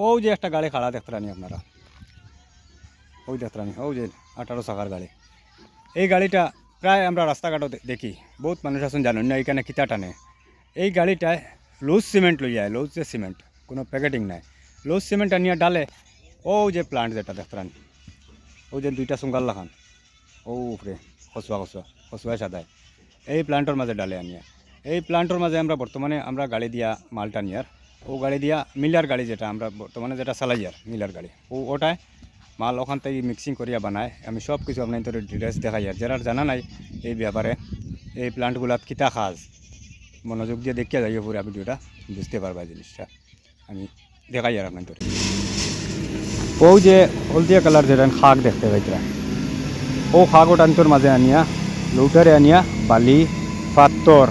ও যে একটা গাড়ি খাড়া দেখতে রানি আপনারা, ওই দেখতে রানি, ও যে 18 চাকার গাড়ি। এই গাড়িটা প্রায় আমরা রাস্তাঘাটও দেখি, বহুত মানুষ আছেন জানেন না এখানে কিতা টানে। এই গাড়িটায় লুজ সিমেন্ট লই যায়, লুজ যে সিমেন্ট, কোনো প্যাকেটিং নাই, লুজ সিমেন্ট আনিয়া ডালে ও যে প্লান্ট যেটা দেখতে রানি, ওই যে দুইটা সুঙ্গাল লাখান ও উপরে খসুয়া খসুয়া খসুয়া সাদায়, এই প্লান্টর মাঝে ডালে আনিয়া। এই প্লান্টর মাঝে আমরা বর্তমানে আমরা গাড়ি দিয়া মালটা নিয়ার, ও গাড়ি দিয়া মিলার গাড়ি যেটা আমরা বর্তমানে যেটা চালাইয়ার মিলার গাড়ি, ওটায় মাল ওখান থেকে মিক্সিং করিয়া বানায়। আমি সব কিছু আপনার তোর ডিটেলস দেখাই, আর যারা জানা নাই এই ব্যাপারে এই প্লান্টগুলাত কিতা খাজ, মনোযোগ দিয়ে দেখিয়া যাইও পুরা ভিডিওটা বুঝতে পারবা জিনিসটা। আমি দেখাই আর আপনার তোর ও যে হলদিয়া কালার যেটা শাক দেখতে পাইতরা, ও শাক ওটান্তর মাঝে আনিয়া লৌটারে আনিয়া বালি পাত্তর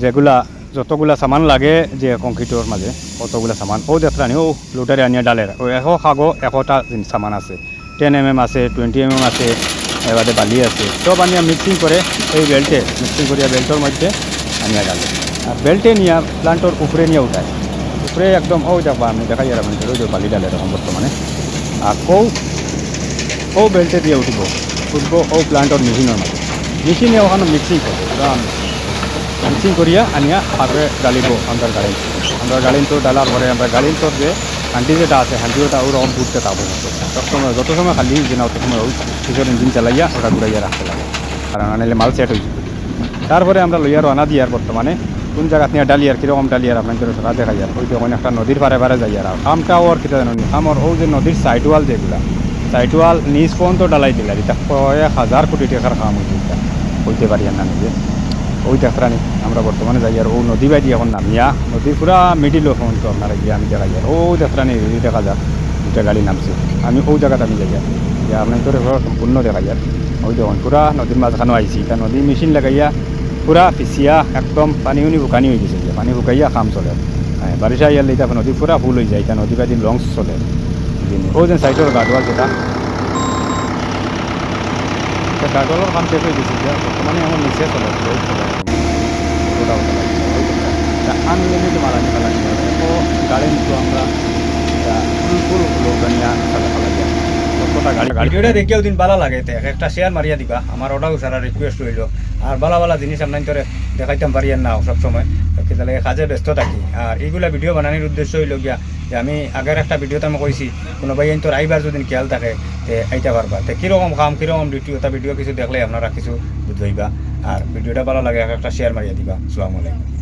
যেগুলা যতগুলা সামান লাগে যে কংক্রিটর মাঝে অতগুলা সামান ও দেখলানি ও লৌটারে আনিয়া ডালের ও এশ শাকও 100টা সামান আছে, 10 mm আছে, 20 mm আছে, এবারে বালি আছে, সব আনিয়া মিক্সিং করে এই বেল্টে মিক্সিং করিয়া বেল্টর মধ্যে আনিয়া ডালে। আর বেল্টে নিয়ে প্লান্টর উপরে নিয়ে উঠায়, উপরে একদম ও দেখবা আমি দেখাই আর আমি ওই যে বালি ডালে এরকম বর্তমানে। আর ও বেল্টে দিয়ে উঠবো ও প্লান্টর মেশিনের মাঝে, মেশিনে ওখানে মিক্সিং করবো, মিক্সিং করিয়া আনিয়া আগে ডালিব আমরা গাড়ি তো ডালার পরে আমরা গাড়ির তোর যে হান্ডি যেটা আছে হান্ডি ওটা ওরকম ঘুরতে থাকবো, সবসময় যত সময় খালি যে না অত সময় ওই পিছর ইঞ্জিন চালাইয়া ওটা ঘুরাইয়া রাখতে লাগে, কারণ আনাইলে মাল সেট হয়েছে। তারপরে আমরা লইয়ার আনা দিই আর বর্তমানে কোন জায়গাত নিয়ে ডালিয়ার কীরকম ডালিয়ার আপনাদের সেটা দেখা যায়। ওই যখন একটা নদীর পারে পারে যাই আর কামটাও আর কিতা জানি আমার ও যে নদীর সাইডওয়াল যেগুলা সাইডওয়াল নিজ পর্যন্ত ডালাই দিলা, এটা 1000 কোটি টাকার কাম হইতে পারি আর না নিজে। ওই দেখরানি আমরা বর্তমানে যাই আর ও নদী বাইদি এখন নামিয়া নদীর পুরা মিডিল পর্যন্ত আপনারা গিয়ে আমি দেখাই আর ও দেখরানি দেখা যাক দুটা গাড়ি নামছে, আমি ওই জায়গাতে আমি যাই আর আপনাদের সম্পূর্ণ দেখাই আর ওই দেখুন পুরা নদীর মাঝখানেও আইছি, এটা নদী মেশিন লাগাইয়া পুরা পিছিয়া একদম পানি বুকানি হয়ে গেছে, যে পানি বুকাইয়া কাম চলে। হ্যাঁ বারিশা ইয়ালে এটা নদী পুরা ফুল হয়ে যায়, এটা নদী বাইদি লঞ্চ চলে। ও যে সাইডের গাডওয়াল যেটা গাডওয়ালের কাম শেষ হয়ে গেছে, বর্তমানে আমার নিচে চলে আনলিমিটেড মালানি ফালানি গাড়ি নিতো আমরা ফুল লোকানিয়া ফালা যায় কতটা গাড়ি। ভিডিওটা দেখিও দিন ভালো লাগে একটা শেয়ার মারিয়া দিবা, আমার ওটাও সারা রিকোয়েস্ট রইল। আর ভালো জিনিস আপনার তোরে দেখাইতাম পারি আর না সবসময়, তাহলে কাজে ব্যস্ত থাকি। আর এইগুলা ভিডিও বানানোর উদ্দেশ্য হইল গিয়া যে আমি আগের একটা ভিডিওতে আমি কইছি কোনো ভাই তোর আইবার যদি খেয়াল থাকে তে আইতে পারবা, তো কীরকম কাম কীরকম ডিউটি ওটা ভিডিও কিছু দেখলে আপনারা কিছু বুঝবাইবা। আর ভিডিওটা ভালো লাগে একটা শেয়ার মারিয়া দিবা। আসসালামু আলাইকুম।